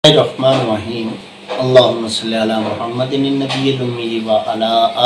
Bismillahirrahmanirrahim. Allahumma salli ala Muhammadin an-nabiyil ummi wa ala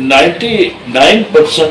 99%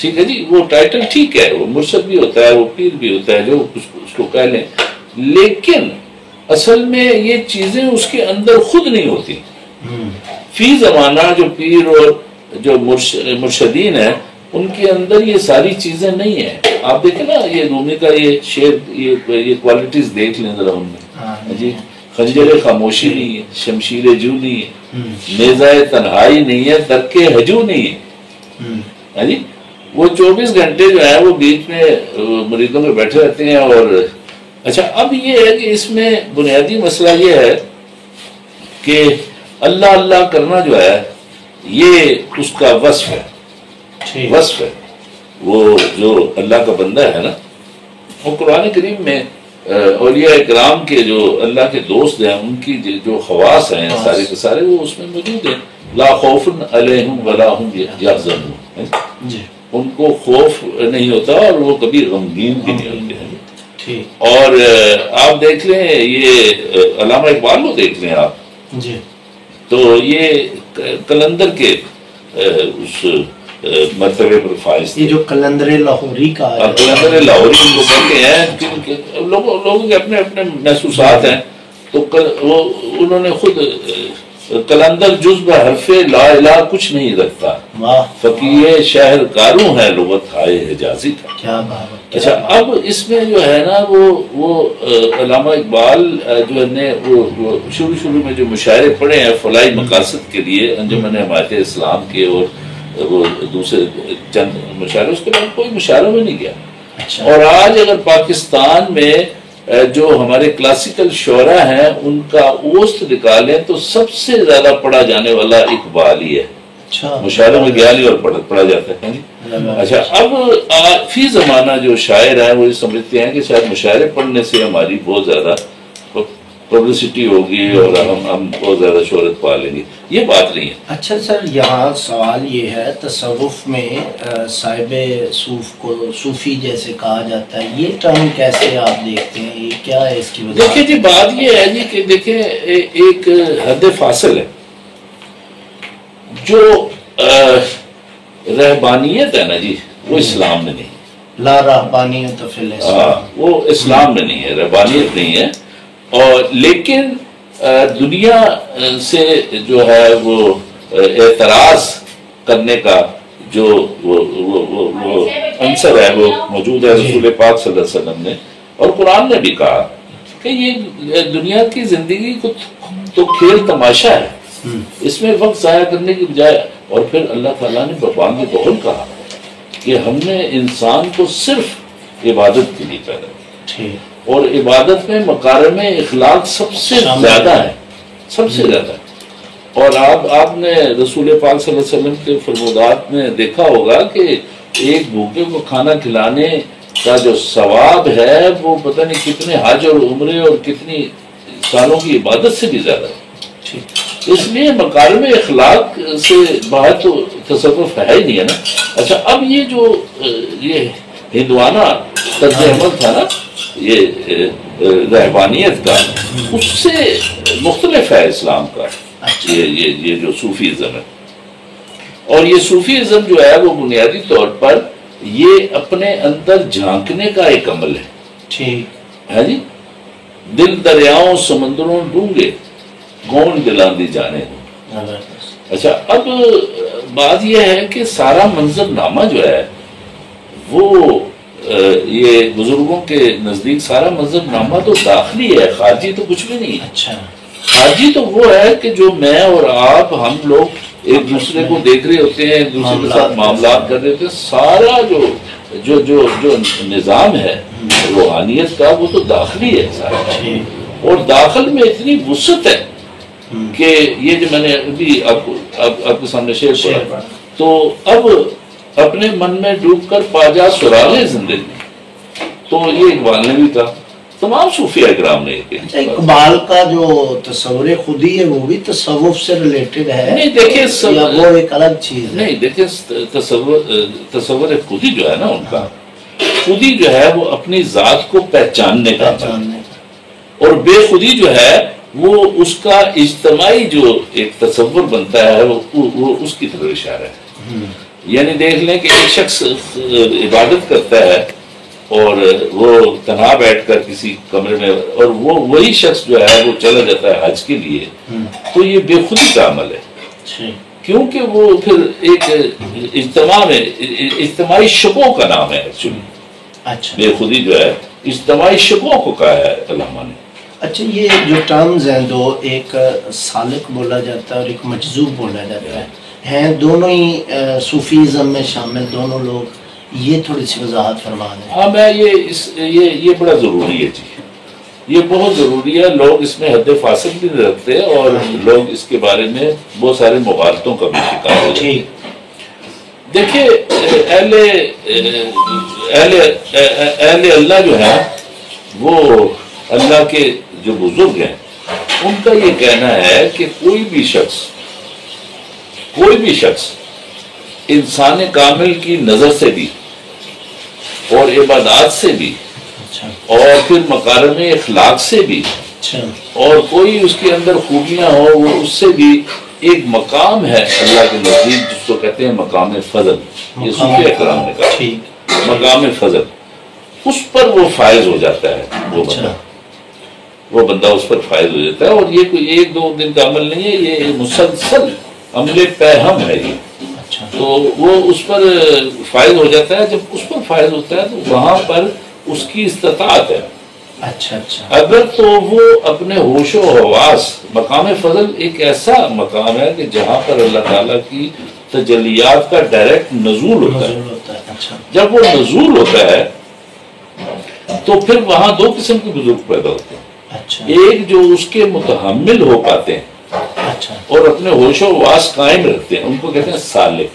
ٹھیک ہے جی، وہ ٹائٹل ٹھیک ہے، وہ مرشد بھی ہوتا ہے، وہ پیر بھی ہوتا ہے، جو اس کو کہہ لیں، لیکن اصل میں یہ چیزیں اس کے اندر خود نہیں ہوتی. فی زمانہ جو پیر اور جو مرشدین ہیں ان کے اندر یہ ساری چیزیں نہیں ہیں. آپ دیکھیں نا یہ رومی کا یہ شعر، یہ کوالٹیز دیکھ لیں ذرا ان میں جی. خنجر خاموشی نہیں ہے، شمشیر جو نہیں ہے، نیزہ تنہائی نہیں ہے، درک ہجو نہیں ہے جی. وہ 24 گھنٹے جو ہے وہ بیچ میں مریدوں میں بیٹھے رہتے ہیں. اور اچھا اب یہ ہے کہ اس میں بنیادی مسئلہ یہ ہے کہ اللہ اللہ کرنا جو ہے یہ اس کا وصف ہے، وصف ہے. وہ جو اللہ کا بندہ ہے نا، وہ قرآن کریم میں اولیاء اکرام کے جو اللہ کے دوست ہیں ان کی جو خواص ہیں سارے کے سارے وہ اس میں موجود ہیں. لا خوف علیہم ولا ہم یحزنون، ان کو خوف نہیں ہوتا اور وہ کبھی غمگین بھی نہیں ہوتے ہیں. اور آپ دیکھ لیں یہ علامہ اقبال کو دیکھ لیں آپ جی، تو یہ کلندر کے اس مرتبے پر فائز تھے. یہ جو کلندر لاہوری کا کلندر لاہوری ان کو کہتے ہیں. لوگوں کے اپنے اپنے محسوسات ہیں. تو انہوں نے خود کلندر جزب حرف لا الہ کچھ نہیں رکھتا، فقیہ شہر کاروں ہے لغت ہائے حجازی تھا. کیا بات. اچھا اب اس میں جو ہے نا وہ علامہ اقبال جو نے وہ شروع میں جو مشاعرے پڑھے ہیں فلاحی مقاصد کے لیے، انجمن حمایت اسلام کے اور وہ دوسرے چند مشاعرے، اس کے بعد کوئی مشاعرہ میں نہیں گیا. اور آج اگر پاکستان میں جو ہمارے کلاسیکل شعراء ہیں ان کا اوسط نکالیں تو سب سے زیادہ پڑھا جانے والا اقبال ہی ہے. مشاعروں میں گیا اور پڑھا جاتا ہے. اچھا اب فی زمانہ جو شاعر ہیں وہ یہ سمجھتے ہیں کہ شاید مشاعرے پڑھنے سے ہماری بہت زیادہ پبلسٹی ہوگی اور ہم بہت زیادہ شہرت پا لیں گے. یہ بات نہیں ہے. اچھا سر، یہاں سوال یہ ہے تصوف میں صاحب صوف کو صوفی جیسے کہا جاتا ہے، یہ ٹرم کیسے آپ دیکھتے ہیں، یہ کیا ہے اس کی وجہ؟ دیکھیں جی بات یہ ہے جی کہ دیکھیں ایک حد فاصل ہے. جو رہبانیت ہے نا جی وہ اسلام میں نہیں. لا رہبانیت فی الاسلام، وہ اسلام میں نہیں ہے، رہبانیت نہیں ہے. اور لیکن دنیا سے جو ہے وہ اعتراض کرنے کا جو وہ عنصر ہے وہ موجود ہے. رسول پاک صلی اللہ علیہ وسلم نے اور قرآن نے بھی کہا کہ یہ دنیا کی زندگی کو تو کھیل تماشا ہے، اس میں وقت ضائع کرنے کی بجائے. اور پھر اللہ تعالیٰ نے بابان بہت کہا کہ ہم نے انسان کو صرف عبادت کے لیے پیدا کیا، اور عبادت میں مکارم اخلاق سب سے زیادہ ہے، سب سے زیادہ. اور آپ نے رسول پاک صلی اللہ علیہ وسلم کے فرمودات میں دیکھا ہوگا کہ ایک بھوکے کو کھانا کھلانے کا جو ثواب ہے وہ پتہ نہیں کتنے حج اور عمرے اور کتنی سالوں کی عبادت سے بھی زیادہ ہے. اس لیے مکارم اخلاق سے باہر تو تصوف ہے ہی نہیں ہے نا. اچھا اب یہ جو یہ ہندوانہ طرز عمل تھا نا یہ رہبانیت کا، اس سے مختلف ہے اسلام کا یہ جو صوفیزم ہے. اور یہ صوفیزم جو ہے وہ بنیادی طور پر یہ اپنے اندر جھانکنے کا ایک عمل ہے. ٹھیک ہے جی. دل دریاؤں سمندروں ڈونگے کون دلاندی جانے. اچھا اب بات یہ ہے کہ سارا منظر نامہ جو ہے وہ یہ بزرگوں کے نزدیک سارا منظر نامہ تو داخلی ہے، خارجی تو کچھ بھی نہیں ہے. اچھا خارجی تو وہ ہے کہ جو میں اور آپ ہم لوگ ایک دوسرے کو دیکھ رہے ہوتے ہیں، ایک دوسرے کے ساتھ معاملات کر رہے ہوتے ہیں. سارا جو نظام ہے روحانیت کا وہ تو داخلی ہے سارا. اور داخل میں اتنی وسعت ہے کہ یہ جو میں نے ابھی آپ کے سامنے شعر پڑھا تو اب اپنے من میں ڈوب کر پا جا سراغ زندگی، تو یہ اقبال نے بھی کہا، تمام صوفیہ اکرام نے کہا. اقبال کا جو تصور خودی ہے وہ بھی تصوف سے ریلیٹڈ ہے؟ نہیں دیکھیں وہ ایک الگ چیز ہے. نہیں دیکھیں تصور خودی جو ہے نا ان کا خودی جو ہے وہ اپنی ذات کو پہچاننے کا، اور بے خودی جو ہے وہ اس کا اجتماعی جو ایک تصور بنتا ہے وہ اس کی طرف اشارہ ہے. یعنی دیکھ لیں کہ ایک شخص عبادت کرتا ہے اور وہ تنہا بیٹھ کر کسی کمرے میں، اور وہ وہی شخص جو ہے وہ چلا جاتا ہے حج کے لیے، تو یہ بے خودی کا عمل ہے، کیونکہ وہ پھر ایک اجتماعی شبوں کا نام ہے ایکچولی۔ اچھا، بے خودی جو ہے اجتماعی شبوں کو کہا ہے علامہ نے۔ اچھا، یہ جو ٹرمز ہیں دو، ایک سالک بولا جاتا ہے اور ایک مجذوب بولا جاتا ہے، ہیں دونوں ہی صوفیزم میں شامل دونوں لوگ، یہ تھوڑی سی وضاحت فرما دیں۔ ہاں، میں یہ بڑا ضروری ہے جی، یہ بہت ضروری ہے۔ لوگ اس میں حد فاصل بھی نہیں رکھتے اور لوگ اس کے بارے میں بہت سارے مغالطوں کا بھی شکار ہو جاتے ہیں۔ دیکھیے، اہل اللہ جو ہیں وہ اللہ کے جو بزرگ ہیں، ان کا یہ کہنا ہے کہ کوئی بھی شخص انسان کامل کی نظر سے بھی اور عبادات سے بھی اور پھر مکارم اخلاق سے بھی اور کوئی اس کے اندر خوبیاں ہو، وہ اس سے بھی ایک مقام ہے اللہ کے نزدیک جس کو کہتے ہیں مقام فضل۔ یہ صوفیہ اکرام نے کہا مقام فضل، اس پر وہ فائز ہو جاتا ہے، وہ بندہ اس پر فائز ہو جاتا ہے۔ اور یہ کوئی ایک دو دن کا عمل نہیں ہے، یہ مسلسل عمل پیہم ہے یہ۔ تو وہ اس پر فائز ہو جاتا ہے، جب اس پر فائز ہوتا ہے تو وہاں پر اس کی استطاعت ہے۔ اگر تو وہ اپنے ہوش و حواس، مقام فضل ایک ایسا مقام ہے کہ جہاں پر اللہ تعالیٰ کی تجلیات کا ڈائریکٹ نزول ہوتا ہے۔ جب وہ نزول ہوتا ہے تو پھر وہاں دو قسم کے بزرگ پیدا ہوتے ہیں، ایک جو اس کے متحمل ہو پاتے ہیں اور اپنے ہوش و حواس قائم رکھتے ہیں، ان کو کہتے ہیں سالک،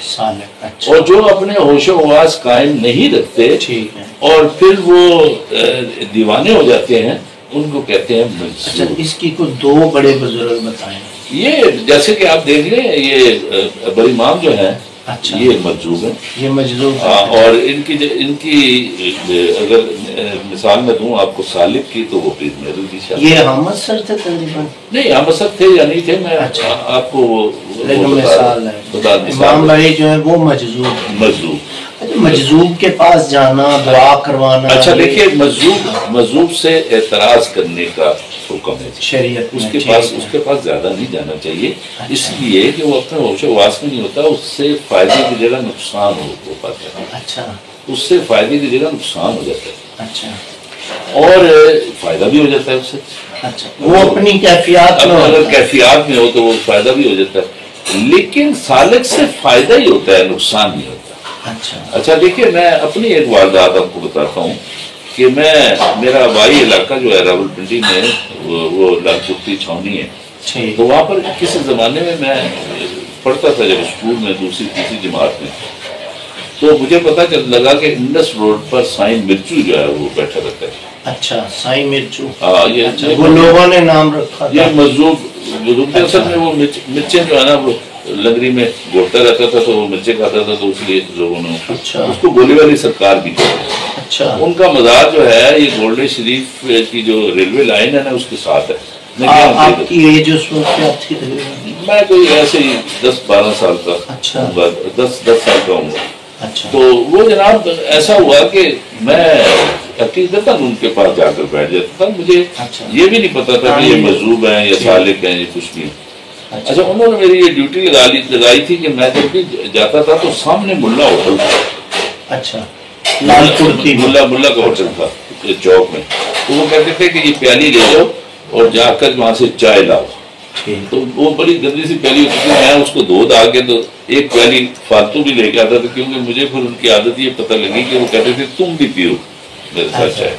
اور جو اپنے ہوش و حواس قائم نہیں رکھتے اور پھر وہ دیوانے ہو جاتے ہیں، ان کو کہتے ہیں مجذوب۔ اس کی کوئی دو بڑے بزرگ بتائیں۔ یہ جیسے کہ آپ دیکھ لیں، یہ بڑی امام جو ہیں یہ مجذوب ہیں، یہ مجذوب، اور ان کی اگر مثال میں دوں آپ کو سالک کی، تو وہ پیر محدود کی شاید۔ یہ احمد سر تھے تقریباً؟ نہیں، احمد سر تھے یا نہیں تھے، میں آپ کو وہ مثال ہے۔ امام بھائی جو ہے وہ مجذوب۔ مجذوب کے پاس جانا، دعا کروانا۔ اچھا دیکھیے، مجذوب سے اعتراض کرنے کا حکم ہے شریعت، اس کے پاس زیادہ نہیں جانا چاہیے، اس لیے کہ وہ اپنے ہوش و حواس میں نہیں ہوتا، اس سے فائدے کی جگہ نقصان ہو پاتا ہے۔ اچھا، اس سے فائدے کی جگہ نقصان ہو جاتا ہے۔ اچھا، اور فائدہ بھی ہو جاتا ہے اس سے۔ اچھا، وہ اپنی کیفیات میں، اگر کیفیات میں ہو تو وہ فائدہ بھی ہو جاتا ہے، لیکن سالک سے فائدہ ہی ہوتا ہے، نقصان نہیں ہوتا۔ اچھا دیکھیے، میں اپنی ایک واردات آپ کو بتاتا ہوں کہ میرا آبائی علاقہ جو ہے راولپنڈی میں، وہ لال چوکتی چھاونی ہے، تو وہاں پر کسی زمانے میں پڑھتا تھا جب اسکول میں دوسری تیسری جماعت میں، تو مجھے پتا لگا کہ انڈس روڈ پر سائیں مرچو جو ہے وہ بیٹھا رہتا ہے۔ اچھا، سائیں مرچو، وہ لوگوں نے نام رکھا، یہ مجذوب اصل میں وہ مرچیں جو ہے نا، وہ لنگری میں گھوٹتا رہتا تھا تو وہ مرچیں کھاتا تھا، تو اس لیے لوگوں نے اس کو گولی والی سرکار بھی کہتے ہیں۔ ان کا مزار جو ہے یہ گولڈن شریف کی جو ریلوے لائن ہے نا، اس کے ساتھ ہے۔ آپ کی ایج اس وقت کیا تھی؟ میں کوئی ایسے ہی 10-12 سال کا، 10 سال کا ہوں گا۔ تو وہ جناب ایسا ہوا کہ میں عقیدتاً ان کے پاس جا کر بیٹھ جاتا تھا، مجھے یہ بھی نہیں پتا تھا کہ یہ مجذوب ہیں یا سالک ہیں، یہ کچھ بھی۔ اچھا، انہوں نے میری یہ ڈیوٹی لگائی تھی کہ میں جب بھی جاتا تھا تو سامنے ملا ہوٹل تھا، اچھا، لال پور ملا کا ہوٹل تھا چوک میں، تو وہ کہتے تھے کہ یہ پیالی لے جاؤ اور جا کر وہاں سے چائے لاؤ۔ تو وہ بڑی گندی سی پیالی ہوتی تھی، میں اس کو دھو دھا کے تو ایک پیالی فالتو بھی لے کے آتا تھا، کیونکہ مجھے پھر ان کی عادت یہ پتہ لگی کہ وہ کہتے تھے تم بھی پیو میرے ساتھ چائے،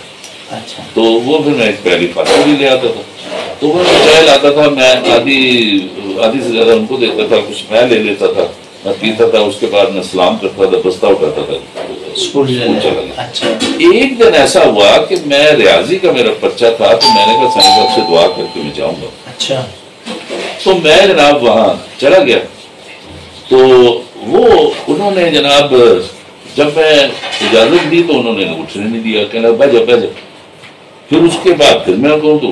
تو وہ پھر میں ایک پیالی فالتو بھی لے آتا تھا۔ تو وہ چائے لاتا تھا، میں آدھی سے زیادہ ان کو دیتا تھا، کچھ میں لے لیتا تھا، میں پیتا تھا، اس کے بعد میں سلام کرتا تھا، بستہ اٹھاتا تھا، اسکول چلا گیا۔ ایک دن ایسا ہوا کہ میں ریاضی کا میرا پرچہ تھا، تو میں نے کہا سائیں صاحب سے دعا کر کے میں جاؤں گا۔ اچھا، تو میں جناب وہاں چلا گیا، تو وہ انہوں نے جناب جب میں اجازت دی تو انہوں نے اٹھنے نہیں دیا، کہنا بیٹھ جا۔ پھر اس کے بعد پھر میں کہوں تو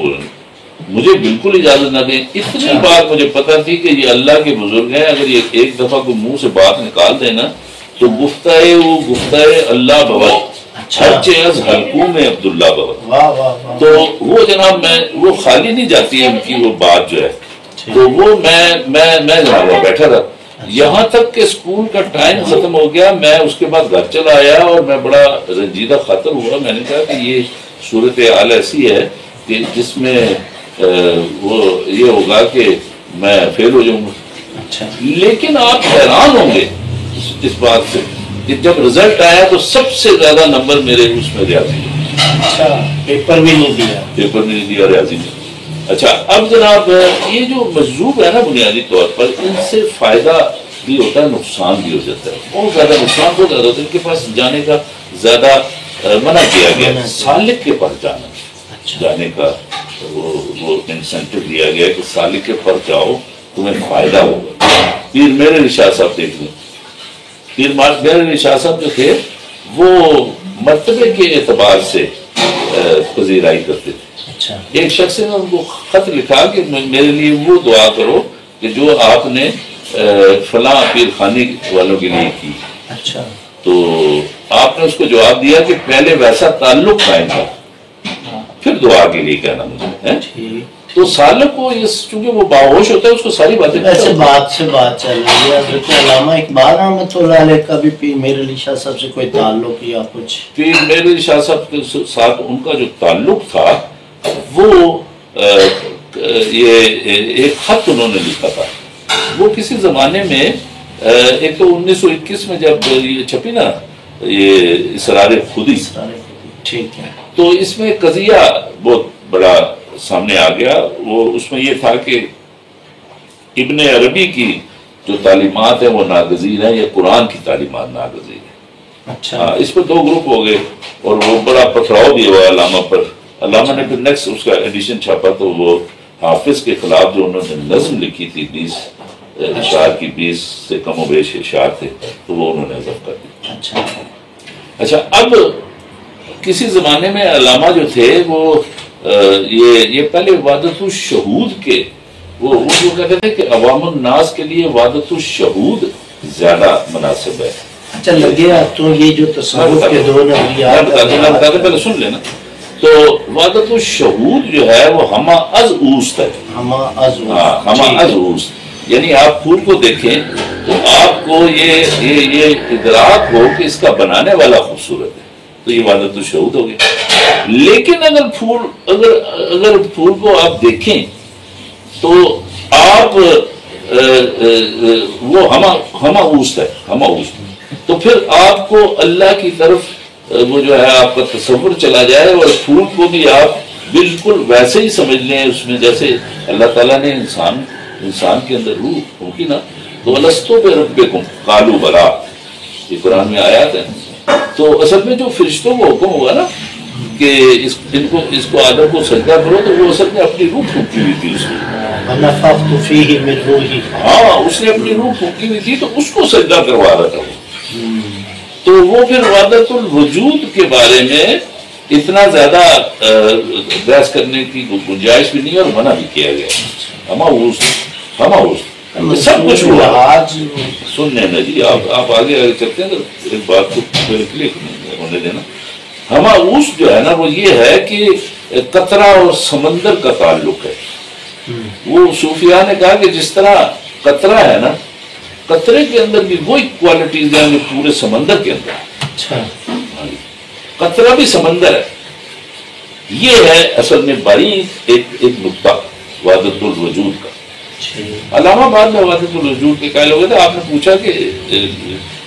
مجھے بالکل اجازت نہ دیں۔ اتنی بات مجھے پتا تھی کہ یہ اللہ کے بزرگ ہیں، اگر یہ ایک دفعہ کو منہ سے بات نکال دیں نا تو گفتہ وہ گفتہ اللہ بوت ہر چیز حلقوں میں عبداللہ بوت. تو وہ جناب میں وہ خالی نہیں جاتی ہے ان کی وہ بات جو ہے. تو وہ میں جناب بیٹھا تھا یہاں تک کہ اسکول کا ٹائم ختم ہو گیا. میں اس کے بعد گھر چلا آیا اور میں بڑا رنجیدہ خاطر ہوا. میں نے کہا کہ یہ صورتحال ایسی ہے کہ جس میں وہ یہ ہوگا کہ میں فیل ہو جاؤں گا. لیکن آپ حیران ہوں گے اس بات سے کہ جب رزلٹ آیا تو سب سے زیادہ نمبر میرے اس میں ریاضی میں. پیپر بھی نہیں دیا ریاضی میں. اچھا اب جناب یہ جو مجذوب ہے نا بنیادی طور پر ان سے فائدہ بھی ہوتا ہے نقصان بھی ہو جاتا ہے. بہت زیادہ نقصان بہت زیادہ ہوتا ہے. ان کے پاس جانے کا زیادہ منع کیا گیا. سالک کے پاس جانے کا وہ انسینٹو دیا گیا کہ سالک کے پر جاؤ تمہیں فائدہ ہوگا. پیر میرے علی شاہ صاحب دیکھ لیں. پیر میرے علی شاہ صاحب جو تھے وہ مرتبے کے اعتبار سے پذیرائی کرتے تھے. ایک شخص نے ان کو خط لکھا کہ میرے لیے وہ دعا کرو کہ جو آپ نے فلاں پیر خانے والوں کے لیے کی. تو آپ نے اس کو جواب دیا کہ پہلے ویسا تعلق قائم کر پھر دعا کے لیے کہنا مجھے. تو سالک کو چونکہ وہ باہوش ہوتا ہے اس کو ساری باتیں ایسے بات سے بات چل رہی ہے. حضرت علامہ اقبال رحمۃ اللہ علیہ کا بھی پیر میر علی شاہ صاحب سے کوئی تعلق یا کچھ؟ پیر میر علی شاہ صاحب کے ساتھ ان کا جو تعلق تھا وہ یہ ایک خط انہوں نے لکھا تھا. وہ کسی زمانے میں ایک تو 1921 میں جب یہ چھپی نا یہ اسرار خودی ٹھیک ہے تو اس میں قضیہ بہت بڑا سامنے آ گیا. وہ اس میں یہ تھا کہ ابن عربی کی جو تعلیمات ہیں وہ ناگزیر ہیں یا قرآن کی تعلیمات ناگزیر ہیں. اس پر دو گروپ ہو گئے اور وہ بڑا پتھراؤ بھی ہوا علامہ پر. علامہ نے پھر نیکسٹ اس کا ایڈیشن چھاپا تو وہ حافظ کے خلاف جو انہوں نے نظم لکھی تھی 20 اشعار کی 20 سے کم و بیش اشعار تھے تو وہ انہوں نے حذف کر دی. اچھا اب کسی زمانے میں علامہ جو تھے وہ یہ پہلے وحدت الشہود کے وہ کہتے تھے کہ عوام الناس کے لیے وحدت الشہود زیادہ مناسب ہے. اچھا لگے تو یہ جو تصوف کے دو نظریات پہلے سن لینا. تو وحدت الشہود جو ہے وہ ہما از اوست ہے. ہما از اوست یعنی آپ پھول کو دیکھیں تو آپ کو یہ ادراک ہو کہ اس کا بنانے والا خوبصورت ہے تو یہ وحدت الشہود ہو گیا. لیکن اگر پھول کو آپ دیکھیں تو آپ وہ ہما اوست ہے ہما اوست. تو پھر آپ کو اللہ کی طرف وہ جو ہے آپ کا تصور چلا جائے اور پھول کو بھی آپ بالکل ویسے ہی سمجھ لیں اس میں جیسے اللہ تعالیٰ نے انسان کے اندر روح ہوگی نا. تو الستو بربکم قالوا بلی یہ قرآن میں آیات ہیں. تو اصل میں جو فرشتوں کو حکم ہوا نا کہ اس کو آدم کو سجدہ کرو تو وہ اصل میں اپنی روح پھونکی ہوئی تھی اس میں ونفخت فیہ من روحی. اس نے اپنی روح پھونکی ہوئی تھی تو اس کو سجدہ کروا رہا تھا وہ. تو وہ پھر وحدت الوجود کے بارے میں اتنا زیادہ بحث کرنے کی گنجائش بھی نہیں اور منع بھی کیا گیا. ہما سب کچھ ہوا. سننے نا جی آپ آگے چلتے ہیں تو ایک بات کو کلیئر ہونے دینا. ہما اوس جو ہے نا وہ یہ ہے کہ قطرہ اور سمندر کا تعلق ہے. وہ صوفیاء نے کہا کہ جس طرح قطرہ ہے نا قطرے کے اندر بھی وہی کوالٹیز ہیں جو پورے سمندر کے اندر. قطرہ بھی سمندر ہے. یہ ہے اصل میں باریک ایک نقطہ وحدت الوجود کا. علامہ بعد میں وحدت الوجود کے قائل ہو گئے تھے. آپ نے پوچھا کہ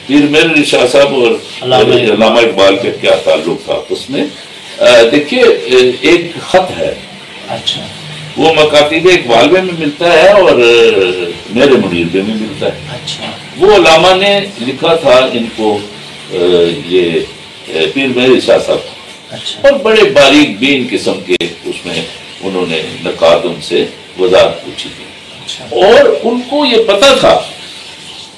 پیر میر علی شاہ صاحب اور علامہ اقبال کا کیا تعلق تھا. اس میں دیکھیے ایک خط ہے وہ مکاتیب اقبال میں ملتا ہے اور میرے منیر میں ملتا ہے. وہ علامہ نے لکھا تھا ان کو یہ پیر میر علی شاہ صاحب اور بڑے باریک بین قسم کے اس میں انہوں نے نکات ان سے وضاحت پوچھی تھی. اور ان کو یہ پتا تھا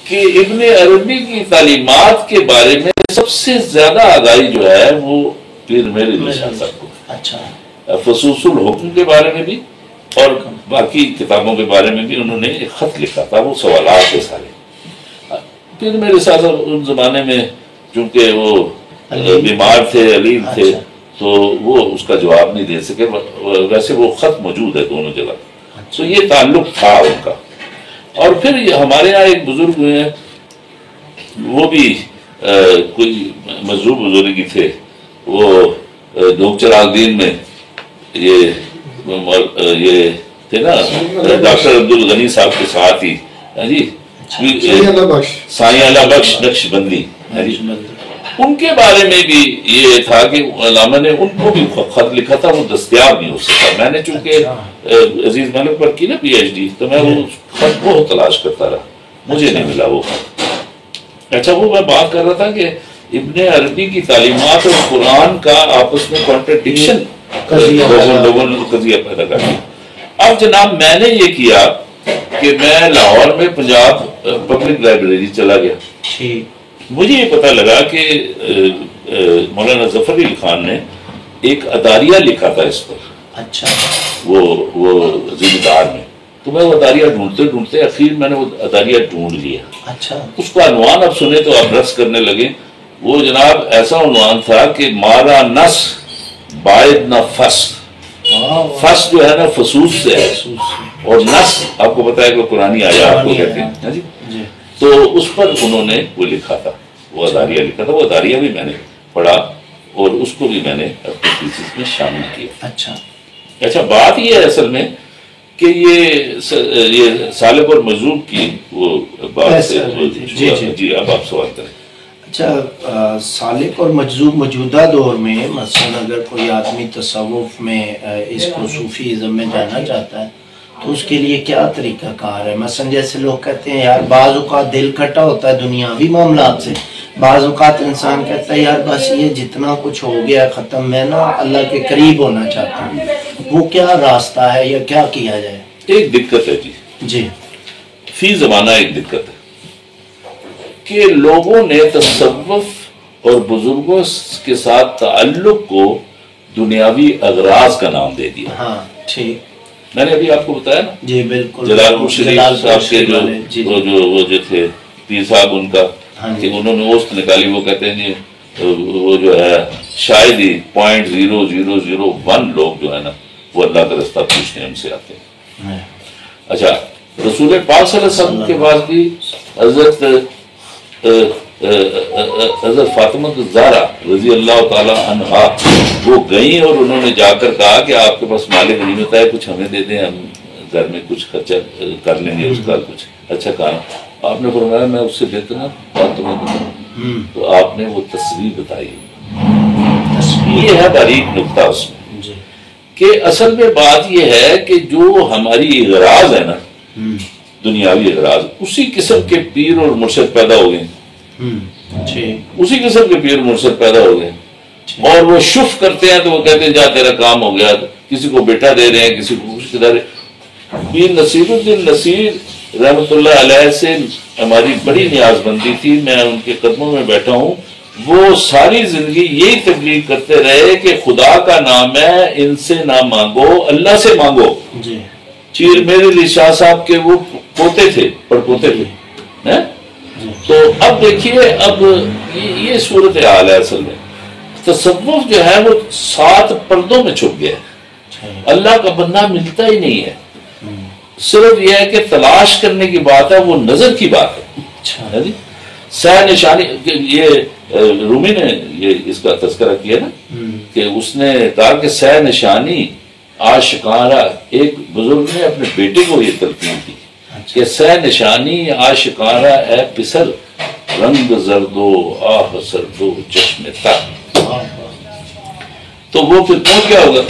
کہ ابن عربی کی تعلیمات کے بارے میں سب سے زیادہ آگاہی جو ہے وہ پیر میر علی شاہ صاحب کو. فصوص الحکم کے بارے میں بھی اور باقی کتابوں کے بارے میں بھی انہوں نے ایک خط لکھا تھا. وہ سوالات کے سارے پھر میرے ساتھ ان زمانے میں چونکہ وہ بیمار تھے، علیم تھے، تو وہ اس کا جواب نہیں دے سکے، ویسے وہ خط موجود ہے دونوں جگہ، تو یہ تعلق تھا ان کا۔ اور پھر ہمارے یہاں ایک بزرگ ہوئے ہیں، وہ بھی کوئی مذہب بزرگی تھے، وہ ڈوک چراغ دین میں یہ تھے نا ڈاکٹر عبدالغنی صاحب کے ساتھ ہی، جی سائیں اللہ بخش نقش بندی، ان کے بارے میں بھی یہ تھا کہ علامہ نے ان کو بھی خط لکھا تھا، وہ دستیاب نہیں ہو سکا۔ میں نے چونکہ عزیز ملک پر کی نا پی ایچ ڈی، تو میں وہ خط بہت تلاش کرتا رہا، مجھے نہیں ملا وہ خط۔ اچھا، وہ میں بات کر رہا تھا کہ ابن عربی کی تعلیمات اور قرآن کا آپس میں کانٹرڈکشن لوگوں نے قضیہ پیدا کر دیا۔ اب جناب میں نے یہ کیا کہ میں لاہور میں پنجاب پبلک لائبریری چلا گیا، مجھے یہ پتہ لگا کہ مولانا ظفر علی خان نے ایک اداریہ لکھا تھا اس پر، اچھا، وہ ذمہ دار میں، تو میں وہ اداریہ ڈھونڈتے اخیر میں نے وہ اداریہ ڈھونڈ لیا۔ اچھا، اس کا عنوان اب سنے تو آپ رقص کرنے لگے۔ وہ جناب ایسا عنوان تھا کہ مارا نس باعد نہ فس، فس جو ہے نا فسوس سے ہے، اور نس آپ کو پتا ہے کہ قرآنی آیات کو کہتے ہیں، جی، تو اس پر انہوں نے وہ لکھا تھا، وہ اداریہ لکھا تھا، وہ اداریہ بھی میں نے پڑھا اور اس کو بھی میں نے اپنی تھیسس میں شامل کیا۔ اچھا، بات یہ ہے اصل میں کہ یہ سالک اور مجذوب کی وہ بات ہے۔ جی اب آپ سوال کریں۔ اچھا، سالک اور مجذوب موجودہ دور میں مثلا اگر کوئی آدمی تصوف میں اس کو صوفیزم میں جانا چاہتا ہے تو اس کے لیے کیا طریقہ کار ہے؟ مثلا جیسے لوگ کہتے ہیں یار بعض اوقات دل کھٹا ہوتا ہے دنیاوی معاملات سے، بعض اوقات انسان کہتا ہے یار بس یہ جتنا کچھ ہو گیا ختم، میں نا اللہ کے قریب ہونا چاہتا ہوں، وہ کیا راستہ ہے یا کیا کیا جائے؟ ایک دقت ہے جی، فی زمانہ ایک دقت ہے کہ لوگوں نے تصوف اور بزرگوں کے ساتھ تعلق کو دنیاوی اغراض کا نام دے دیا۔ ہاں ٹھیک، میں نے ابھی آپ کو بتایا نا، جی بالکل، جلال پور شریف صاحب کے وہ جو تھے پیر صاحب، ان کا کہ انہوں نے اوسط نکالی، وہ کہتے ہیں وہ جو ہے شاید ہی 0.0001 لوگ جو ہے نا وہ اللہ کا رستہ پوچھنے ہم سے آتے ہیں۔ اچھا، رسول پاک صلی اللہ علیہ وسلم کے بعد بھی حضرت فاطمہ الزہرا رضی اللہ تعالی عنہا وہ گئیں اور انہوں نے جا کر کہا کہ آپ کے پاس مال غنیمت ہے، کچھ ہمیں دے دیں، ہم گھر میں کچھ خرچہ کر لیں گے اس کا کچھ اچھا کام۔ آپ نے فرمایا میں اس سے بہتر نا بات تمہیں بتاؤں، تو آپ نے وہ تصویر بتائی۔ یہ ہے باریک نکتہ اس میں کہ اصل میں بات یہ ہے کہ جو ہماری اغراض ہے نا، دنیاوی اغراض، اسی قسم کے پیر اور مرشد پیدا ہو گئے، اسی قسم کے پیر مرشد پیدا ہو گئے، اور وہ شف کرتے ہیں تو وہ کہتے ہیں جا تیرا کام ہو گیا، کسی کو بیٹا دے رہے ہیں، کسی کو کچھ دے رہے ہیں۔ پیر نصیر الدین نصیر رحمۃ اللہ علیہ سے ہماری بڑی نیاز بندی تھی، میں ان کے قدموں میں بیٹھا ہوں، وہ ساری زندگی یہی تبلیغ کرتے رہے کہ خدا کا نام ہے، ان سے نہ مانگو، اللہ سے مانگو۔ چیر میرے علی شاہ صاحب کے وہ پوتے تھے، پڑپوتے تھے۔ تو اب دیکھیے، اب یہ صورت حال ہے، اصل میں تصوف جو ہے وہ 7 پردوں میں چھپ گیا ہے، اللہ کا بندہ ملتا ہی نہیں ہے، صرف یہ ہے کہ تلاش کرنے کی بات ہے، وہ نظر کی بات ہے۔ سہ نشانی، یہ رومی نے یہ اس کا تذکرہ کیا نا کہ اس نے کہا کہ سہ نشانی عاشقانہ، ایک بزرگ نے اپنے بیٹے کو یہ تلقین کی کہ سہ نشانی عاشقانہ اے پسر، رنگ زردو آہ سردو چشم تر۔ تو وہ پھر پہنچ گیا ہوگا،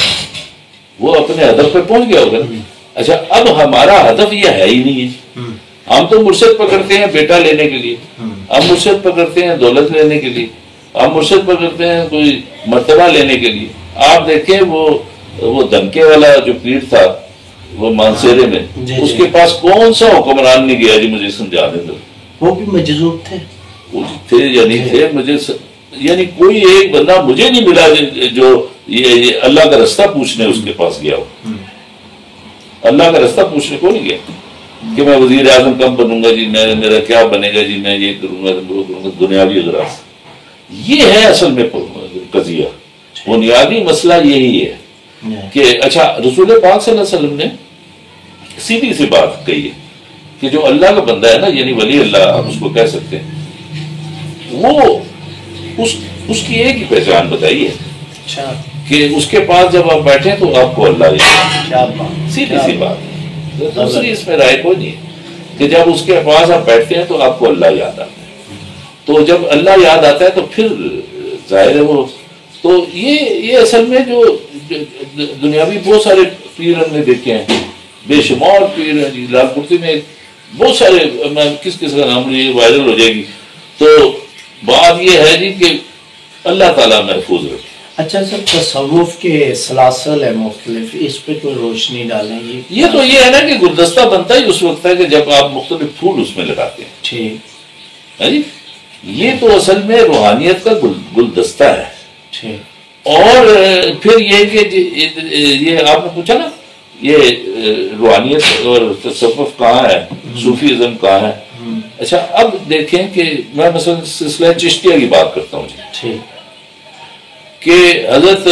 وہ اپنے ہدف پہ پہنچ گیا ہوگا۔ اچھا، اب ہمارا ہدف یہ ہے ہی نہیں ہے، ہم تو مرشد پکڑتے ہیں بیٹا لینے کے لیے، ہم مرشد پکڑتے ہیں دولت لینے کے لیے، ہم مرشد پکڑتے ہیں کوئی مرتبہ لینے کے لیے۔ آپ دیکھیں وہ دھمکے والا جو پیر تھا وہ مانسیرے میں، اس کے پاس کون سا حکمران نہیں گیا؟ جی مجھے سمجھا دیں تو۔ وہ بھی مجذوب تھے، وہ تھے یا نہیں تھے، مجھے یعنی کوئی ایک بندہ مجھے نہیں ملا جو یہ اللہ کا رستہ پوچھنے اس کے پاس گیا ہو، اللہ کا رستہ پوچھنے کو نہیں گیا۔ کہ میں وزیر اعظم کب بنوں گا جی، میرا کیا بنے گا جی، میں یہ کروں گا وہ کروں گا، دنیاوی اغراض. یہ ہے اصل میں قضیہ، بنیادی مسئلہ یہی ہے کہ اچھا رسول پاک صلی اللہ علیہ وسلم نے سیدھی سی بات کہی ہے کہ جو اللہ کا بندہ ہے نا، یعنی ولی اللہ آپ اس کو کہہ سکتے ہیں، وہ اس کی ایک ہی پہچان بتائی ہے کہ اس کے پاس جب آپ بیٹھیں تو آپ کو اللہ یاد. سیدھی سی بات، دوسری اس میں رائے کوئی نہیں ہے کہ جب اس کے پاس آپ بیٹھتے ہیں تو آپ کو اللہ یاد آتا ہے. تو جب اللہ یاد آتا ہے تو پھر ظاہر ہے وہ تو یہ اصل میں جو دنیاوی بہت سارے پیر ہم نے دیکھے ہیں، بے شمار پیر ہیں جی. لال کرتی میں بہت سارے، میں کس کا نام یہ وائرل ہو جائے گی. تو بات یہ ہے جی کہ اللہ تعالیٰ محفوظ رکھے. اچھا سر، تصوف کے سلاسل ہے مختلف، اس پہ کوئی روشنی ڈالیں گی؟ یہ تو یہ ہے نا کہ گلدستہ بنتا ہی اس وقت ہے کہ جب آپ مختلف پھول اس میں لگاتے ہیں. ٹھیک ہے جی. یہ تو اصل میں روحانیت کا گلدستہ ہے. ٹھیک. اور پھر یہ کہ یہ آپ نے پوچھا نا یہ روحانیت اور تصوف کہاں ہے، صوفیزم کہاں ہے. اچھا اب دیکھیں کہ میں مثلا سلسلہ چشتیہ کی بات کرتا ہوں جی. ٹھیک. کہ حضرت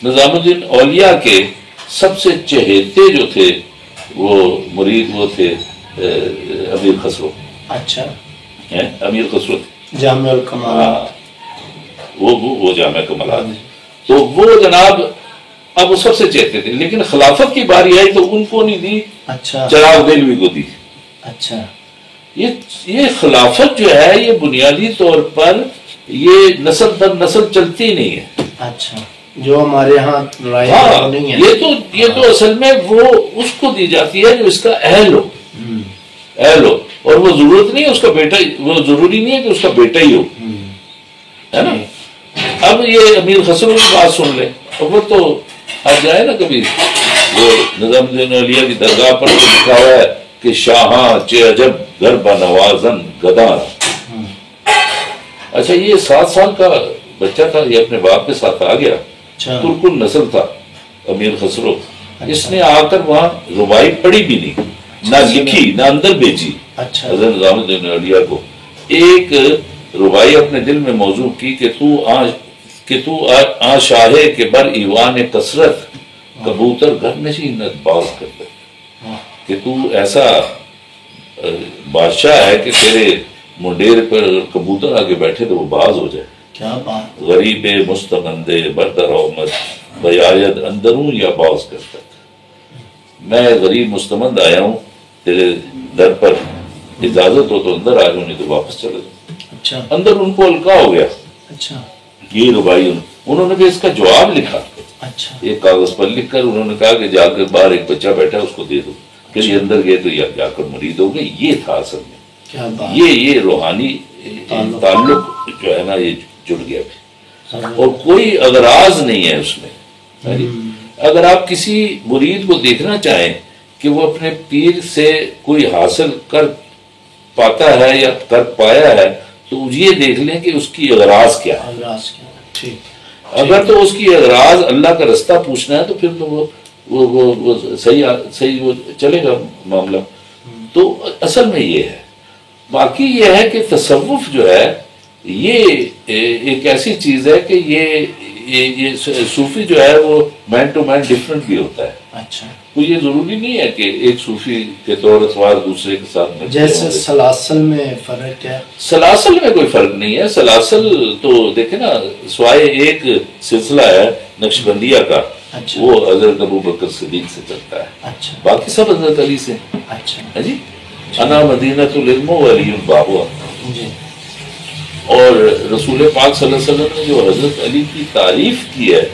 نظام الدین اولیاء کے سب سے چہیتے جو تھے وہ مرید وہ تھے امیر خسرو. اچھا. امیر خسرو جامع الکمالات، وہ جامع کمالات. تو وہ جناب اب وہ سب سے چہتے تھے، لیکن خلافت کی باری آئی تو ان کو نہیں دی. اچھا. چراغ دہلوی کو دی. اچھا. یہ خلافت جو ہے یہ بنیادی طور پر یہ نسل در نسل چلتی نہیں ہے. اچھا. جو ہمارے ہاں نہیں ہے، یہ تو اصل میں وہ اس کو دی جاتی ہے جو اس کا اہل ہو. اور وہ ضرورت نہیں ہے اس کا بیٹا، وہ ضروری نہیں ہے کہ اس کا بیٹا ہی ہو، ہے نا. اب یہ امیر خسرو کی بات سن لیں، وہ تو آپ جائے نا کبھی وہ نظام الدین اولیاء کی درگاہ پر لکھا ہوا ہے کہ شاہاں چے عجب گربہ نوازن گداں. اچھا یہ 7 سال کا بچہ تھا، یہ اپنے باپ کے ساتھ آ گیا. ترکن نسل تھا امیر خسرو. اس نے آ کر وہاں ربائی پڑھی بھی نہیں، نہ لکھی نہ اندر بیچی. حضرت نظام الدین اولیاء کو ایک ربائی اپنے دل میں موضوع کی کہ تو آ شاہے کے بر ایوان کثرت کبوتر گھر نشینت باز کرتا، کہ تو ایسا بادشاہ ہے کہ تیرے منڈیر پر کبوتر آگے بیٹھے تو وہ باز ہو جائے. کیا بات. غریب مستمندے بردر احمد بیاید اندروں یا باز کرتا. میں غریب مستمند آیا ہوں تیرے در پر، اجازت ہو تو اندر آ جاؤں، نہیں تو واپس چلے جاؤں. اچھا. اندر ان کو الکا ہو گیا. اچھا. یہ ربائی انہوں نے بھی اس کا جواب لکھا. اچھا. ایک کاغذ پر لکھ کر انہوں نے کہا کہ جا کر باہر ایک بچہ بیٹھا اس کو دے دو. پھر یہ اندر گئے تو یہ جا کر مرید ہو گئے. یہ تھا اصل میں یہ روحانی تعلق جو ہے نا یہ جڑ گیا. اور کوئی اغراض نہیں ہے اس میں. اگر آپ کسی مرید کو دیکھنا چاہیں کہ وہ اپنے پیر سے کوئی حاصل کر پاتا ہے یا کر پایا ہے تو یہ دیکھ لیں کہ اس کی اغراض کیا ہے. اگر تو اس کی اغراض اللہ کا رستہ پوچھنا ہے تو پھر تو وہ صحیح وہ چلے گا معاملہ. تو اصل میں یہ ہے. باقی یہ ہے کہ تصوف جو ہے یہ ایک ایسی چیز ہے کہ یہ صوفی جو ہے وہ مین ٹو مین ڈفرنٹ بھی ہوتا ہے. اچھا. تو یہ ضروری نہیں ہے کہ ایک صوفی کے طور اتوار دوسرے کے ساتھ میں جیسے سلاسل میں فرق ہے. سلاسل میں کوئی فرق نہیں ہے. سلاسل تو دیکھیں نا سوائے ایک سلسلہ ہے نقشبندیہ کا. اچھا. وہ حضرت ابوبکر صدیق سے چلتا ہے. اچھا. باقی سب حضرت علی سے. اچھا جی. انا مدینۃ العلم وعلی بابها. جی. اور رسول پاک صلی اللہ علیہ وسلم نے جو حضرت علی کی تعریف کی ہے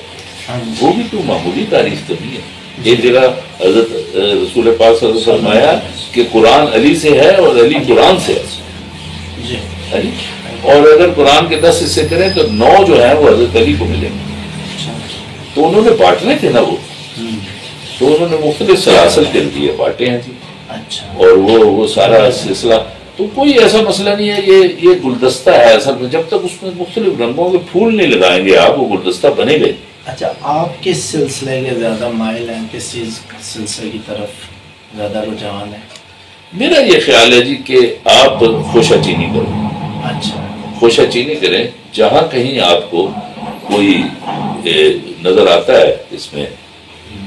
وہ بھی تو معمولی تعریف تو نہیں ہے. ایک جگہ حضرت رسول پاک صلی اللہ علیہ وسلم آیا کہ قرآن علی سے ہے اور علی قرآن سے ہے. اور اگر قرآن کے 10 حصے کریں تو 9 جو ہیں وہ حضرت علی کو ملیں گے. تو انہوں نے بانٹنے تھے نا وہ، تو انہوں نے مختلف سلاسل کے لیے بانٹے ہیں جی. اور وہ سارا سلسلہ تو کوئی ایسا مسئلہ نہیں ہے. یہ گلدستہ ہے اصل میں. جب تک اس میں مختلف رنگوں کے پھول نہیں لگائیں گے آپ وہ گلدستہ بنے گئے. اچھا. آپ کس سلسلے کے زیادہ مائل ہیں، کس چیز سلسلے کی طرف زیادہ رجحان ہے؟ میرا یہ خیال ہے جی کہ آپ خوشہ چینی کریں. اچھا. خوشہ چینی کریں. جہاں کہیں آپ کو کوئی نظر آتا ہے اس میں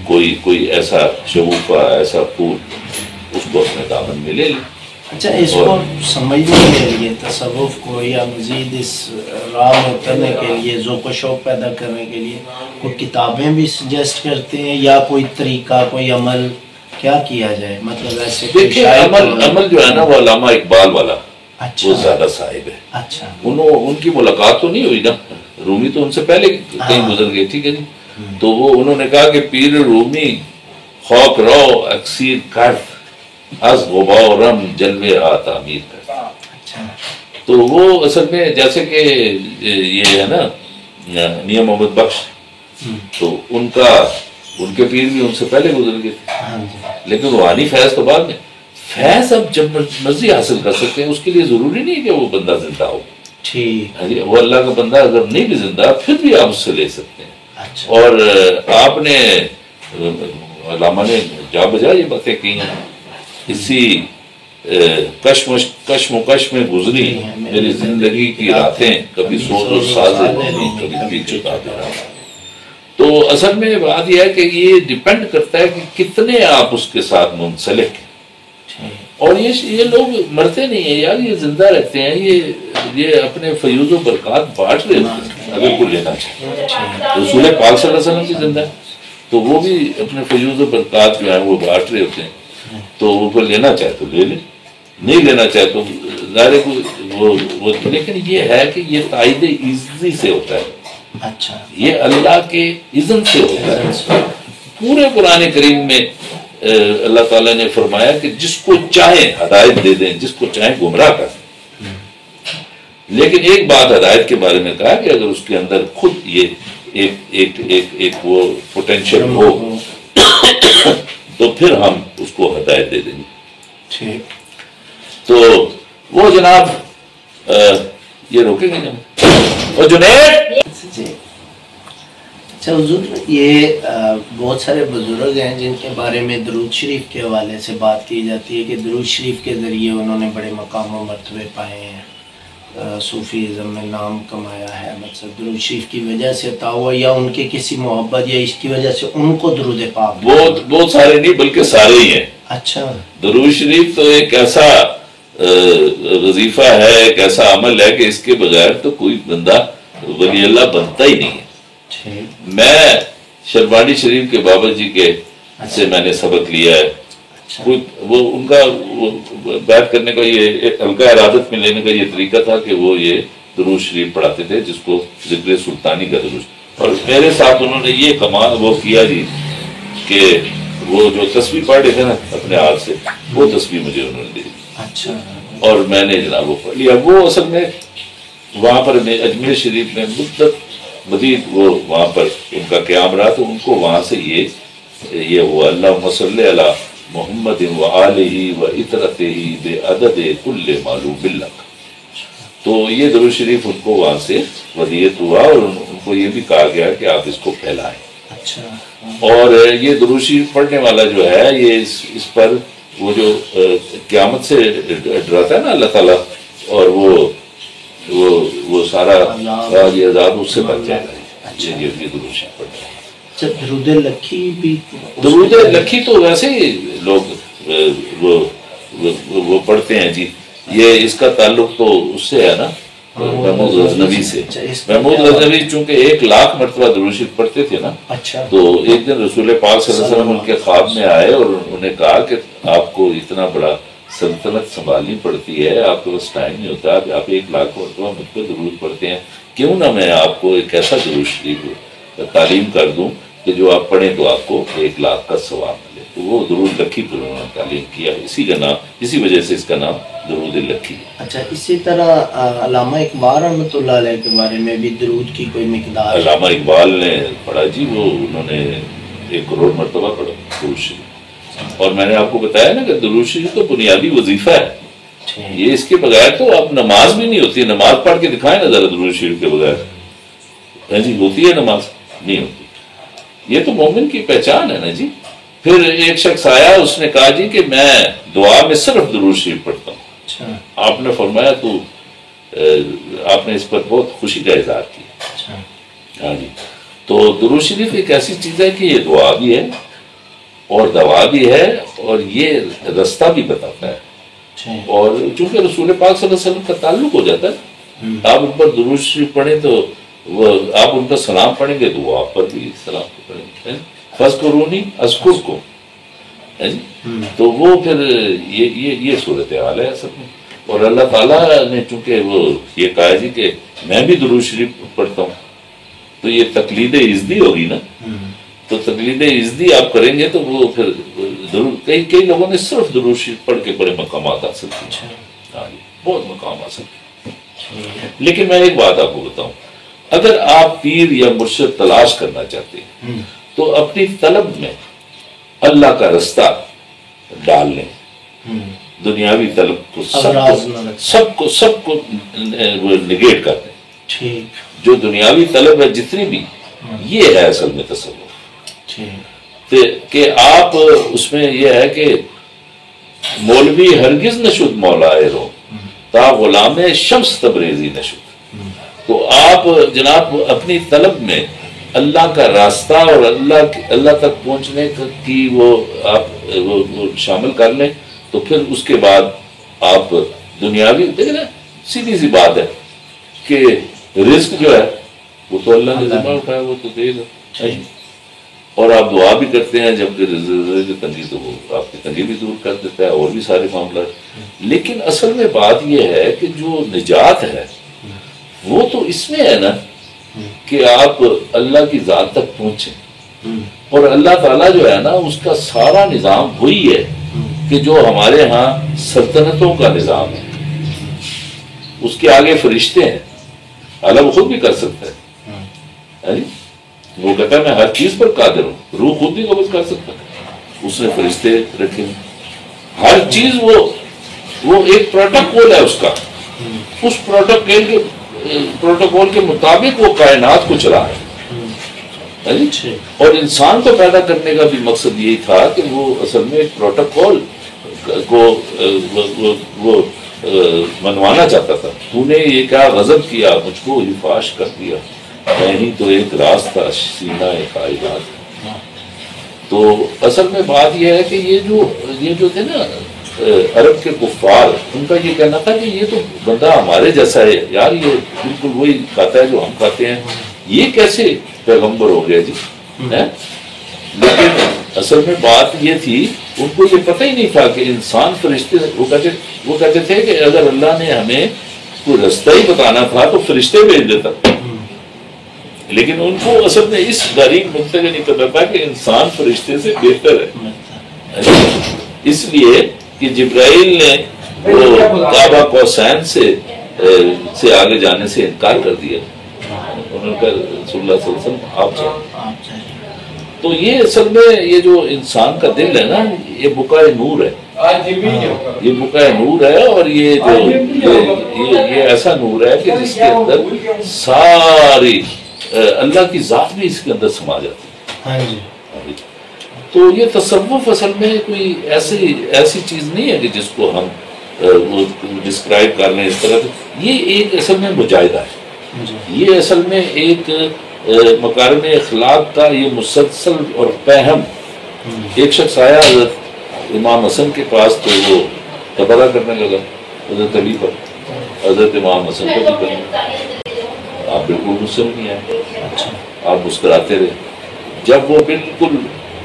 کوئی ایسا شگوفہ ایسا پھول، اس کو اپنے دامن میں لے لیں. اچھا، اس کو سمجھنے کے لیے تصوف کو یا مزید اس راہ میں اترنے کے لیے ذوق و شوق پیدا کرنے کے لیے کوئی کتابیں بھی سجیسٹ کرتے ہیں یا کوئی طریقہ کوئی عمل کیا کیا جائے؟ مطلب ایسے دیکھیں عمل جو ہے نا وہ علامہ اقبال والا وہ زیادہ صاحب ہے. اچھا. ان کی ملاقات تو نہیں ہوئی نا، رومی تو ان سے پہلے کہیں گزر گئے. ٹھیک ہے جی. تو وہ انہوں نے کہا کہ پیر رومی خوک رو اکثیر کر از غباء رم جلوے آ تعمیر کر. تو وہ اصل میں جیسے کہ یہ ہے نا میاں محمد بخش، تو ان کے پیر بھی ان سے پہلے گزر گئے تھے، لیکن روحانی فیض تو بعد میں. فیض اب جب مرضی حاصل کر سکتے ہیں، اس کے لیے ضروری نہیں کہ وہ بندہ زندہ ہو. ٹھیک. وہ اللہ کا بندہ اگر نہیں بھی زندہ پھر بھی آپ اس سے لے سکتے ہیں. اور آپ نے علامہ نے جا بجا یہ باتیں کی ہیں. اسی کشمکش میں گزری میری زندگی کی راتیں، کبھی سوز و سازے کبھی پیچھے رہا. تو اصل میں بات یہ ہے کہ یہ ڈیپینڈ کرتا ہے کہ کتنے آپ اس کے ساتھ منسلک ہیں. اور یہ لوگ مرتے نہیں ہیں یار، یہ زندہ رہتے ہیں. یہ اپنے فیوز و برکات بانٹ رہے ہوتے ہیں اگر کوئی لینا چاہے. رسول پاک صلی اللہ علیہ وسلم بھی زندہ ہے، تو وہ بھی اپنے فیوز و برکات جو ہیں وہ بانٹ رہے ہوتے ہیں. تو وہ کوئی لینا چاہے تو لے لے، نہیں لینا چاہے تو ظاہر وہ. لیکن یہ ہے کہ یہ تائید عزتی سے ہوتا ہے. اچھا. یہ اللہ کے اذن سے ہوتا ہے. پورے قرآن کریم میں اللہ تعالیٰ نے فرمایا کہ جس کو چاہیں ہدایت دے دیں، جس کو چاہیں گمراہ کر دیں. لیکن ایک بات ہدایت کے بارے میں کہا کہ اگر اس کے اندر خود یہ ایک وہ پوٹینشیل ہو تو پھر ہم اس کو ہدایت دے دیں گے. تو وہ جناب یہ روکیں گے جناب. اور جنید اچھا حضور، یہ بہت سارے بزرگ ہیں جن کے بارے میں درود شریف کے حوالے سے بات کی جاتی ہے کہ درود شریف کے ذریعے انہوں نے بڑے مقام و مرتبے پائے ہیں، صوفیزم میں نام کمایا ہے. مطلب درود شریف کی وجہ سے عطا ہوا یا ان کے کسی محبت یا اس کی وجہ سے ان کو درود پاک؟ بہت سارے نہیں بلکہ سارے ہی ہیں. اچھا. درود شریف تو ایک ایسا وظیفہ ہے، ایک ایسا عمل ہے کہ اس کے بغیر تو کوئی بندہ ولی اللہ بنتا ہی نہیں ہے. میں شروانی شریف کے بابا جی کے سے میں نے سبق لیا ہے. وہ ان کا بیعت کرنے کا یہ حلقہ ارادت میں لینے کا یہ طریقہ تھا کہ وہ یہ درود شریف پڑھاتے تھے جس کو ذکر سلطانی کا درود. اور میرے ساتھ انہوں نے یہ کمال وہ کیا جی کہ وہ جو تسبیح پڑھ رہے تھے نا اپنے ہاتھ سے، وہ تسبیح مجھے انہوں نے دی. اچھا. اور میں نے جناب وہ پڑھ لیا. وہ اصل میں وہاں پر اجمیر شریف میں مدت مزید وہ وہاں پر ان کا قیام رہا، تو ان کو وہاں سے یہ ہوا اللہم صلی علی محمد و آلہ و اطرتہ بے عدد کل معلوم لک. تو یہ درود شریف ان کو وہاں سے ودیت ہوا اور ان کو یہ بھی کہا گیا کہ آپ اس کو پھیلائیں. اچھا. اور یہ درود شریف پڑھنے والا جو ہے یہ اس پر وہ جو قیامت سے ڈراتا ہے نا اللہ تعالیٰ، اور وہ سارا عذاب اس سے بچ جائے گا. یہ درود شریف پڑھنا ہے. درود لکھی بھی، درود لکھی تو ویسے ہی لوگ وہ پڑھتے ہیں جی. یہ اس کا تعلق تو اس سے ہے نا محمود غزنوی سے. محمود غزنوی چونکہ 1,00,000 مرتبہ درود شریف پڑھتے تھے نا، تو ایک دن رسول پاک صلی اللہ علیہ وسلم ان کے خواب میں آئے اور انہوں نے کہا کہ آپ کو اتنا بڑا سلطنت سنبھالنی پڑتی ہے، آپ کے پاس ٹائم نہیں ہوتا، آپ 1,00,000 مرتبہ مجھ پہ درود پڑھتے ہیں، کیوں نہ میں آپ کو ایک ایسا درود شریف تعلیم کر دوں کہ جو آپ پڑھیں تو آپ کو 1,00,000 کا ثواب ملے. تو وہ درود لکھی پر انہوں نے تعلیم کیا، اسی وجہ سے اس کا نام درود لکھی. اچھا. اسی طرح علامہ اقبال رحمۃ اللہ علیہ کے بارے میں بھی درود کی کوئی مقدار؟ علامہ اقبال نے پڑھا جی، وہ انہوں نے 1 کروڑ مرتبہ پڑھا درود شریف. اور میں نے آپ کو بتایا نا کہ درود شریف تو بنیادی وظیفہ ہے. یہ اس کے بغیر تو اب نماز بھی نہیں ہوتی. نماز پڑھ کے دکھائیں نا ذرا درود شریف کے بغیر. جی ہوتی ہے نماز؟ نہیں ہوتی. یہ تو مومن کی پہچان ہے نا جی. پھر ایک شخص آیا، اس نے کہا جی کہ میں دعا میں صرف درود شریف پڑھتا ہوں. آپ نے فرمایا تو آپ نے اس پر بہت خوشی کا اظہار کیا. ہاں جی. تو درود شریف ایک ایسی چیز ہے کہ یہ دعا بھی ہے اور دوا بھی ہے اور یہ رستہ بھی بتاتا ہے. اور چونکہ رسول پاک صلی اللہ علیہ وسلم کا تعلق ہو جاتا ہے، آپ ان پر درود شریف پڑھیں تو آپ ان پر سلام پڑھیں گے تو آپ پر بھی سلام پڑھیں گے. فَاذْكُرُونِي أَذْكُرْكُمْ. تو وہ پھر یہ صورتحال ہے اصل میں. اور اللہ تعالیٰ نے چونکہ وہ یہ کہا جی کہ میں بھی درود شریف پڑھتا ہوں، تو یہ تقلید عزدی ہوگی نا. تو تقلید عزدی آپ کریں گے تو وہ پھر کئی لوگوں نے صرف درود شریف پڑھ کے بڑے مقامات حاصل کیے. ہاں جی، بہت مقام حاصل کیے. لیکن میں ایک بات آپ کو بتاؤں، اگر آپ پیر یا مرشد تلاش کرنا چاہتے ہیں تو اپنی طلب میں اللہ کا رستہ ڈال لیں. دنیاوی طلب کو سب کو نگیٹ کر دیں. جو دنیاوی طلب ہے جتنی بھی، یہ ہے اصل میں تصوف. کہ آپ اس میں یہ ہے کہ مولوی ہرگز نشد مولائے رو تا غلام شمس تبریزی نشد. تو آپ جناب اپنی طلب میں اللہ کا راستہ اور اللہ تک پہنچنے کی وہ آپ وہ شامل کر لیں، تو پھر اس کے بعد آپ دنیاوی دیکھیں نا، سیدھی سی بات ہے کہ رزق جو ہے وہ تو اللہ نے ذمہ اٹھایا، وہ تو دے گا. اور آپ دعا بھی کرتے ہیں جب کہ تنگی، تو وہ آپ کی تنگی بھی دور کر دیتا ہے، اور بھی سارے معاملات. لیکن اصل میں بات یہ ہے کہ جو نجات ہے وہ تو اس میں ہے نا کہ آپ اللہ کی ذات تک پہنچیں. اور اللہ تعالیٰ جو ہے نا اس کا سارا نظام وہی ہے کہ جو ہمارے ہاں سلطنتوں کا نظام ہے. اس کے آگے فرشتے ہیں، اللہ وہ خود بھی کر سکتا ہے. وہ کہتا ہے میں ہر چیز پر قادر ہوں. روح خود بھی قبض کر سکتا ہے، اس نے فرشتے رکھے ہیں. ہر چیز وہ ایک پروٹوکول ہے اس کا. اس پروٹوکول کے مطابق وہ کائنات کو چلا ہے. اور انسان کو پیدا کرنے کا بھی مقصد یہی تھا کہ وہ اصل میں ایک پروٹوکول کو وہ منوانا چاہتا تھا. تو نے یہ کیا غضب کیا، مجھ کو حفاظ کر دیا، میں ہی تو ایک راستہ سینہ کائنات. تو اصل میں بات یہ ہے کہ یہ جو تھے نا عرب کے کفار، ان کا یہ کہنا تھا کہ یہ تو بندہ ہمارے جیسا ہے یار، یہ بالکل وہی کھاتا ہے جو ہم کھاتے ہیں، یہ کیسے پیغمبر ہو گیا جی. لیکن اصل میں بات یہ تھی، ان کو یہ پتہ ہی نہیں تھا کہ انسان فرشتے. وہ کہتے تھے کہ اگر اللہ نے ہمیں کوئی رستہ ہی بتانا تھا تو فرشتے بھیج دیتا. لیکن ان کو اصل میں اس باریک نقطے کا نہیں پتا تھا کہ انسان فرشتے سے بہتر ہے. اس لیے کہ جبرائیل نے وہ کعبہ قوسین سے آگے جانے سے انکار کر دیا. انہوں نے کہا رسول اللہ صلی اللہ علیہ وسلم آپ جائیں. تو یہ اصل میں یہ جو انسان کا دل ہے نا، یہ بقائے نور ہے. یہ بقائے نور ہے، اور یہ ایسا نور ہے کہ جس کے اندر ساری اللہ کی ذات بھی اس کے اندر سما جاتی ہے. تو یہ تصوف اصل میں کوئی ایسی چیز نہیں ہے کہ جس کو ہم ڈسکرائب کر لیں اس طرح سے. یہ ایک اصل میں مجاہدہ ہے. یہ اصل میں ایک مکارم اخلاق کا یہ مسلسل اور پہم. ایک شخص آیا حضرت امام حسن کے پاس، تو وہ تبرہ کرنے لگا حضرت علی پر، حضرت امام حسن پر بھی کرنے. آپ بالکل غصے میں نہیں آئے، آپ مسکراتے رہے. جب وہ بالکل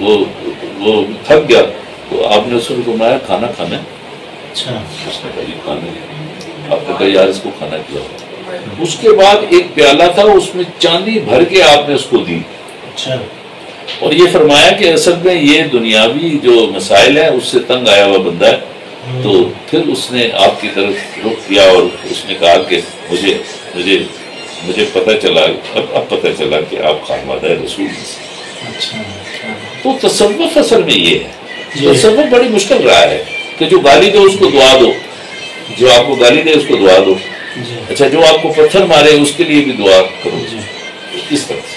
وہ تھک گیا تو آپ نے اس کو فرمایا کھانا کھانا ہے. اس نے کہا کھانا. آپ نے کہا یار اس کو کھانا کیا. اس کے بعد ایک پیالہ تھا، اس میں چاندی بھر کے آپ نے اس کو دی. اور یہ فرمایا کہ اصل میں یہ دنیاوی جو مسائل ہیں اس سے تنگ آیا ہوا بندہ ہے. تو پھر اس نے آپ کی طرف رخ کیا اور اس نے کہا کہ مجھے پتہ چلا، اب پتہ چلا کہ آپ خانوادہ رسول ہیں. تو تصوف اصل میں یہ ہے. تصوف بڑی مشکل رہا ہے کہ جو گالی دے اس کو دعا دو، جو آپ کو گالی دے اس کو دعا دو. اچھا، جو آپ کو پتھر مارے اس کے لیے بھی دعا کرو. اس طرح سے